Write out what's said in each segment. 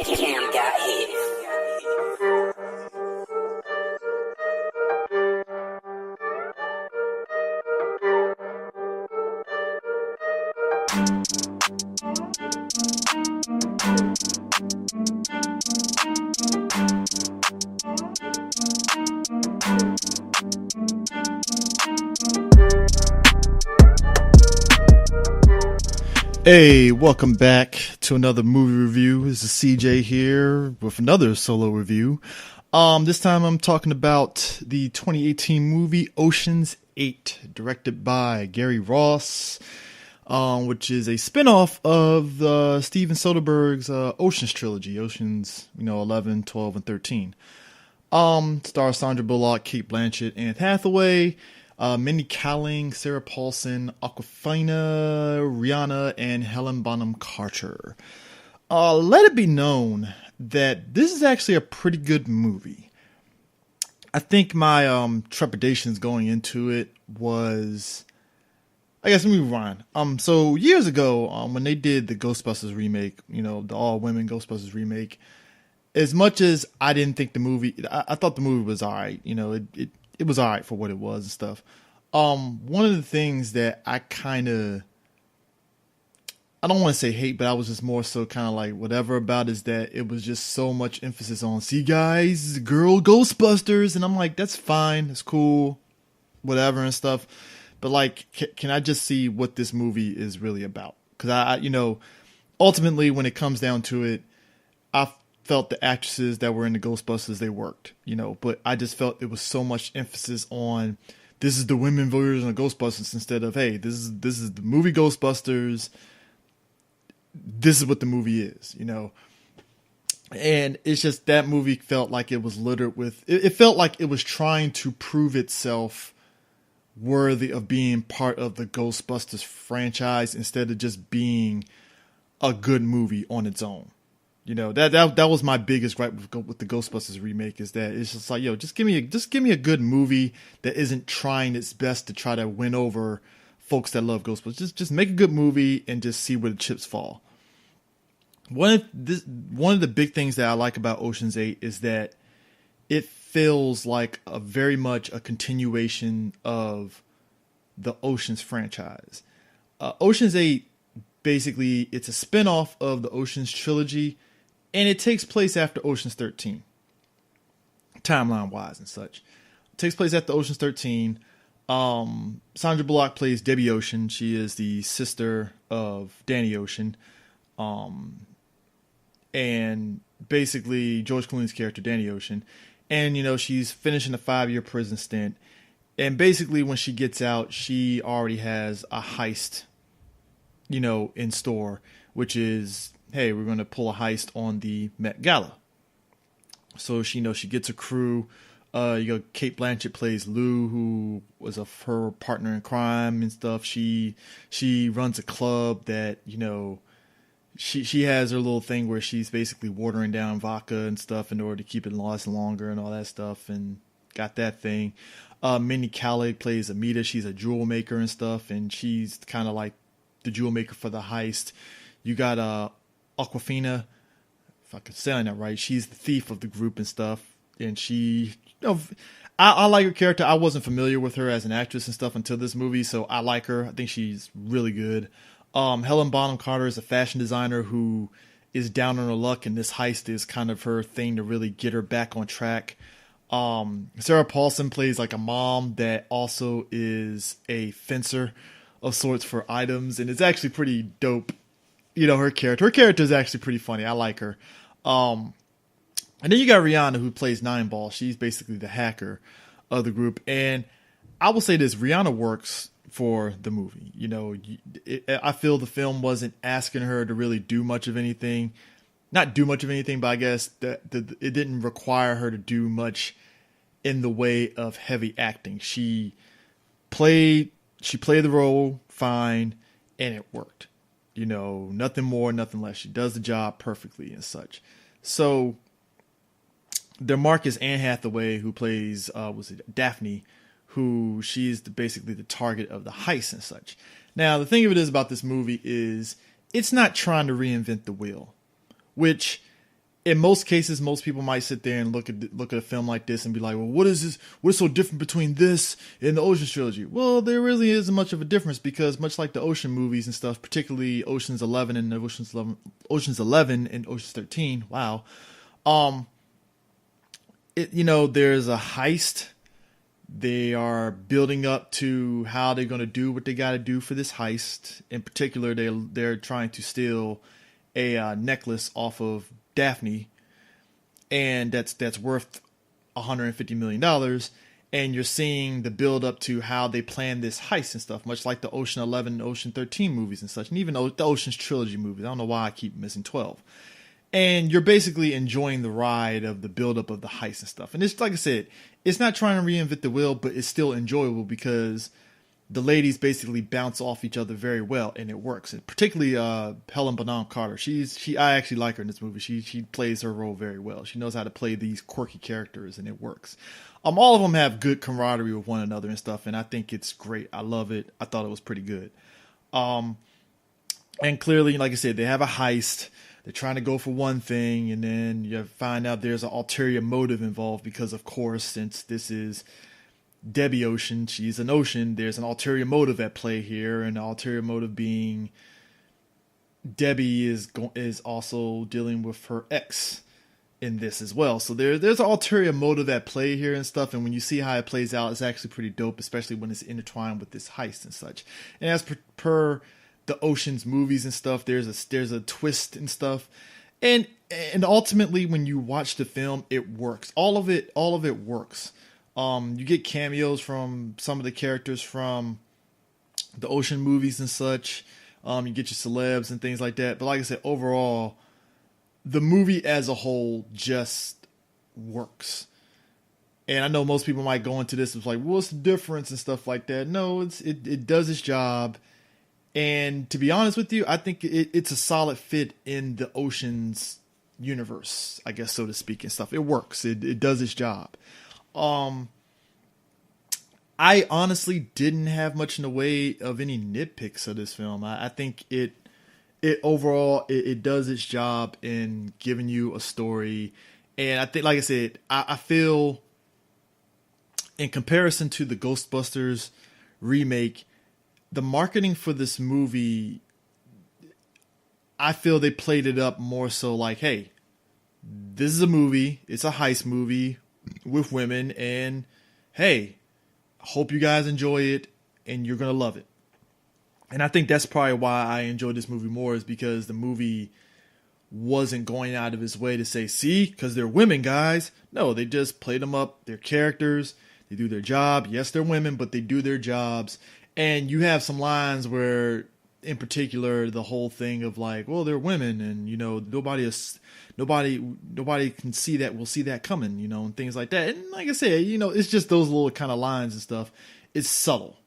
Cam got hit. Hey, welcome back to another movie review. This is CJ here with another solo review. This time I'm talking about the 2018 movie Ocean's 8, directed by Gary Ross, which is a spinoff of Steven Soderbergh's Ocean's trilogy, Ocean's 11, 12, and 13. Stars Sandra Bullock, Cate Blanchett, Anne Hathaway, Mindy Kaling, Sarah Paulson, Awkwafina, Rihanna, and Helen Bonham Carter. Let it be known that this is actually a pretty good movie. I think my trepidations going into it was, I guess let me rewind. So years ago, when they did the Ghostbusters remake, the all-women Ghostbusters remake, as much as I didn't think the movie, I thought the movie was alright. It was alright for what it was and stuff. One of the things that I don't want to say hate, but I was just more so kind of like whatever about is that it was just so much emphasis on, see guys, girl Ghostbusters. And I'm like, that's fine. It's cool. Whatever and stuff. But like, can I just see what this movie is really about? Cause I ultimately when it comes down to it, I felt the actresses that were in the Ghostbusters, they worked, but I just felt it was so much emphasis on this is the women version of Ghostbusters instead of, hey, this is the movie Ghostbusters. This is what the movie is, and it's just that movie felt like it was littered with, it felt like it was trying to prove itself worthy of being part of the Ghostbusters franchise instead of just being a good movie on its own. That was my biggest gripe with the Ghostbusters remake is that it's just like, just give me a good movie that isn't trying its best to try to win over folks that love Ghostbusters. Just make a good movie and just see where the chips fall. One of the big things that I like about Ocean's 8 is that it feels like very much a continuation of the Ocean's franchise. Ocean's 8, basically, it's a spinoff of the Ocean's trilogy. And it takes place after Ocean's 13, timeline-wise and such. It takes place after Ocean's 13. Sandra Bullock plays Debbie Ocean. She is the sister of Danny Ocean. And basically, George Clooney's character, Danny Ocean. And, she's finishing a 5-year prison stint. And basically, when she gets out, she already has a heist, in store, which is, hey, we're going to pull a heist on the Met Gala. So she gets a crew. Cate Blanchett plays Lou, who was her partner in crime and stuff. She runs a club that, she has her little thing where she's basically watering down vodka and stuff in order to keep it lasting longer and all that stuff, and got that thing. Mindy Kaling plays Amita. She's a jewel maker and stuff, and she's kind of like the jewel maker for the heist. You got Awkwafina, if I could say that right, she's the thief of the group and stuff, and she, I like her character. I wasn't familiar with her as an actress and stuff until this movie, so I like her. I think she's really good. Helen Bonham Carter is a fashion designer who is down on her luck, and this heist is kind of her thing to really get her back on track. Sarah Paulson plays like a mom that also is a fencer of sorts for items, and it's actually pretty dope. Her character is actually pretty funny. I like her. And then you got Rihanna, who plays Nine Ball. She's basically the hacker of the group. And I will say this, Rihanna works for the movie. I feel the film wasn't asking her to really do much of anything. Not do much of anything, but I guess that it didn't require her to do much in the way of heavy acting. She played the role fine, and it worked. Nothing more, nothing less. She does the job perfectly and such. So their mark is Anne Hathaway, who plays, Daphne, who she's basically the target of the heist and such. Now, the thing of it is about this movie is it's not trying to reinvent the wheel, which in most cases, most people might sit there and look at a film like this and be like, well, what is this? What's so different between this and the Ocean's trilogy? Well, there really isn't much of a difference because much like the Ocean movies and stuff, particularly Ocean's 11 and Ocean's 11 and Ocean's 13. Wow. There's a heist. They are building up to how they're going to do what they got to do for this heist. In particular, they're trying to steal a necklace off of Daphne, and that's worth $150 million. And you're seeing the build up to how they plan this heist and stuff, much like the Ocean 11 and Ocean 13 movies and such, and even the Ocean's trilogy movies. I don't know why I keep missing 12. And you're basically enjoying the ride of the buildup of the heist and stuff. And it's like I said, it's not trying to reinvent the wheel, but it's still enjoyable because the ladies basically bounce off each other very well, and it works. And particularly Helen Bonham Carter. I actually like her in this movie. She plays her role very well. She knows how to play these quirky characters, and it works. All of them have good camaraderie with one another and stuff, and I think it's great. I love it. I thought it was pretty good. And clearly, like I said, they have a heist. They're trying to go for one thing, and then you find out there's an ulterior motive involved because, of course, since this is Debbie Ocean, she's an ocean, there's an ulterior motive at play here, and the ulterior motive being Debbie is also dealing with her ex in this as well. So there's an ulterior motive at play here and stuff, and when you see how it plays out, it's actually pretty dope, especially when it's intertwined with this heist and such. And as per the Ocean's movies and stuff, there's a twist and stuff, and ultimately when you watch the film, it works. All of it works. You get cameos from some of the characters from the Ocean movies and such. You get your celebs and things like that. But like I said, overall, the movie as a whole just works. And I know most people might go into this and like, what's the difference and stuff like that. No, it does its job. And to be honest with you, I think it's a solid fit in the Ocean's universe, I guess, so to speak, and stuff. It works. It does its job. I honestly didn't have much in the way of any nitpicks of this film. I think it overall does its job in giving you a story. And I think, like I said, I feel in comparison to the Ghostbusters remake, the marketing for this movie, I feel they played it up more so like, hey, this is a movie. It's a heist movie with women, and hey, hope you guys enjoy it, and you're going to love it. And I think that's probably why I enjoyed this movie more, is because the movie wasn't going out of its way to say, see, because they're women, guys. No, they just played them up. They're characters. They do their job. Yes, they're women, but they do their jobs. And you have some lines where, in particular, the whole thing of like, well, they're women, and nobody can see that. Will see that coming, and things like that. And like I said, it's just those little kind of lines and stuff. It's subtle.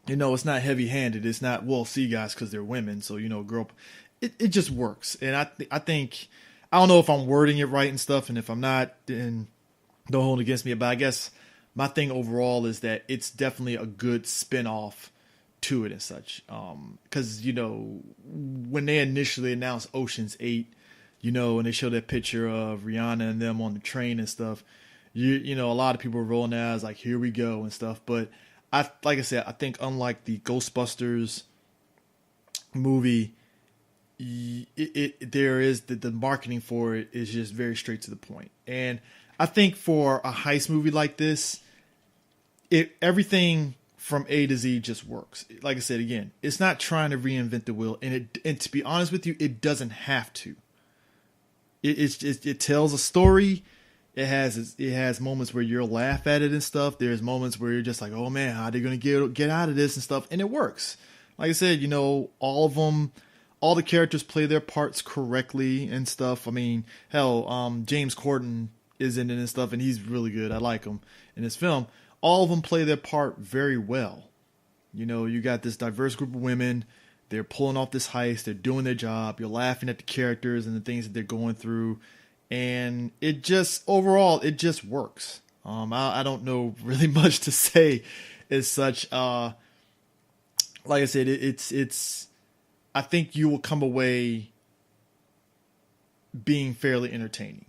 It's not heavy-handed. It's not, well, see, guys, because they're women, so girl. It just works. And I think, I don't know if I'm wording it right and stuff, and if I'm not, then don't hold it against me. But I guess my thing overall is that it's definitely a good spinoff to it and such. Because, when they initially announced Ocean's 8, and they showed that picture of Rihanna and them on the train and stuff, a lot of people were rolling their eyes like, here we go and stuff. But like I said, I think unlike the Ghostbusters movie, there is the marketing for it is just very straight to the point. And I think for a heist movie like this, everything from A to Z just works. Like I said, again, it's not trying to reinvent the wheel, and to be honest with you, it doesn't have to. It tells a story. It has moments where you'll laugh at it and stuff. There's moments where you're just like, oh man, how are they gonna get out of this and stuff, and it works. Like I said, all of them. All the characters play their parts correctly and stuff. I mean, hell, James Corden is in it and stuff, and he's really good. I like him in this film. All of them play their part very well. You got this diverse group of women. They're pulling off this heist. They're doing their job. You're laughing at the characters and the things that they're going through. And it just, overall, it just works. I don't know really much to say as such. Like I said, it's I think you will come away being fairly entertaining,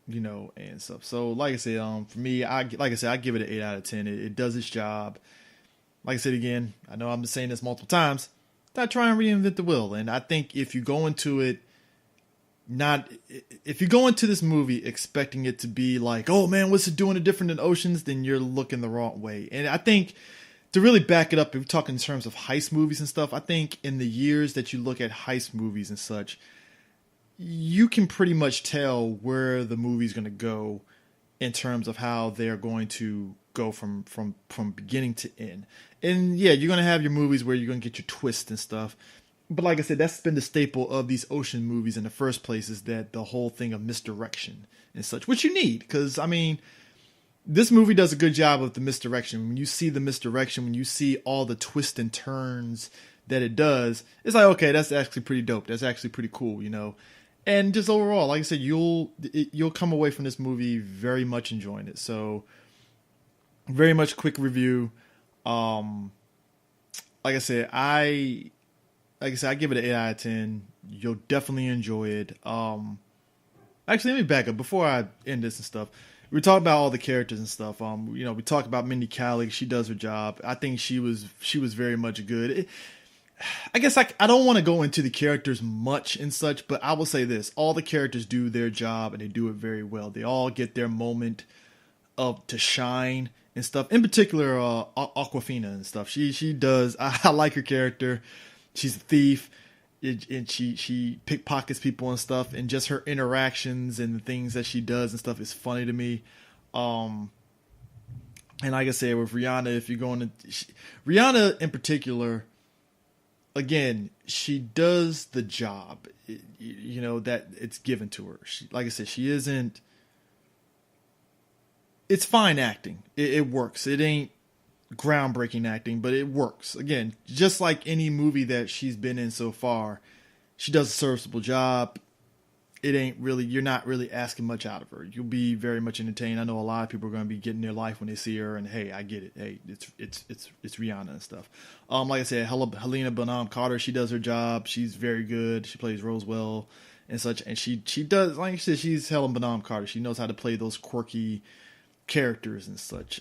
and stuff. So like I said, for me, I give it an 8 out of 10. It does its job. Like I said again, I know I'm saying this multiple times. Not try and reinvent the wheel. And I think if you go into it, if you go into this movie expecting it to be like, oh man, what's it doing different than Oceans, then you're looking the wrong way. And I think to really back it up, if we're talking in terms of heist movies and stuff, I think in the years that you look at heist movies and such, you can pretty much tell where the movie's going to go in terms of how they're going to go from beginning to end. And yeah, you're going to have your movies where you're going to get your twists and stuff. But like I said, that's been the staple of these ocean movies in the first place, is that the whole thing of misdirection and such, which you need. Because, I mean, this movie does a good job of the misdirection. When you see the misdirection, when you see all the twists and turns that it does, it's like, okay, that's actually pretty dope. That's actually pretty cool, And just overall, like I said, you'll come away from this movie very much enjoying it. So, very much quick review. Like I said, I give it an 8 out of 10. You'll definitely enjoy it. Actually, let me back up before I end this and stuff. We talked about all the characters and stuff. We talked about Mindy Kaling. She does her job. I think she was very much good. I guess I don't want to go into the characters much and such, but I will say this: all the characters do their job and they do it very well. They all get their moment to shine and stuff. In particular, Awkwafina and stuff. She does. I like her character. She's a thief, and she pickpockets people and stuff, and just her interactions and the things that she does and stuff is funny to me. And like I said, with Rihanna, if you're going to Rihanna in particular, again, she does the job, that it's given to her. Like I said, she isn't. It's fine acting. It works. It ain't groundbreaking acting, but it works. Again, just like any movie that she's been in so far, she does a serviceable job. You're not really asking much out of her. You'll be very much entertained. I know a lot of people are going to be getting their life when they see her, and hey, I get it. Hey, it's Rihanna and stuff. Like I said, Helena Bonham Carter, she does her job. She's very good. She plays roles well and such, and she does, like I said, she's Helena Bonham Carter. She knows how to play those quirky characters and such.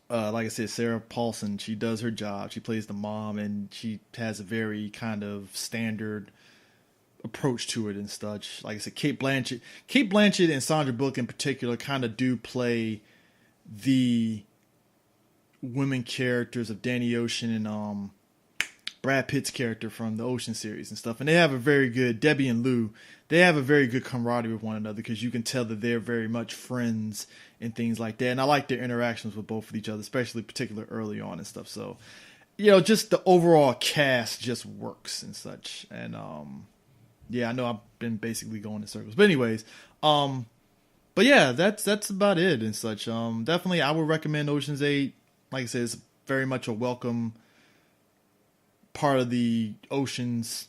Like I said, Sarah Paulson, she does her job. She plays the mom, and she has a very kind of standard approach to it and such. Like I said, Kate Blanchett and Sandra Bullock in particular kind of do play the women characters of Danny Ocean and Brad Pitt's character from the Ocean series and stuff. And they have a very good, Debbie and Lou, they have a very good camaraderie with one another, because you can tell that they're very much friends and things like that. And I like their interactions with both of each other, especially particularly early on and stuff. So, just the overall cast just works and such. And yeah, I know I've been basically going in circles, but anyways, but yeah, that's about it and such. Definitely I would recommend Ocean's 8. Like I said, it's very much a welcome part of the Ocean's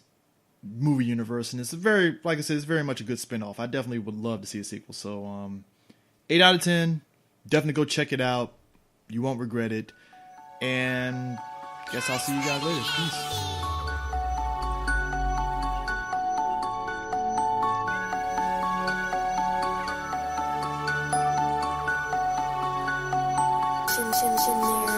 movie universe, and it's like I said, it's very much a good spinoff. I definitely would love to see a sequel. So 8 out of 10. Definitely go check it out. You won't regret it. And guess I'll see you guys later. Peace. Shenanigans.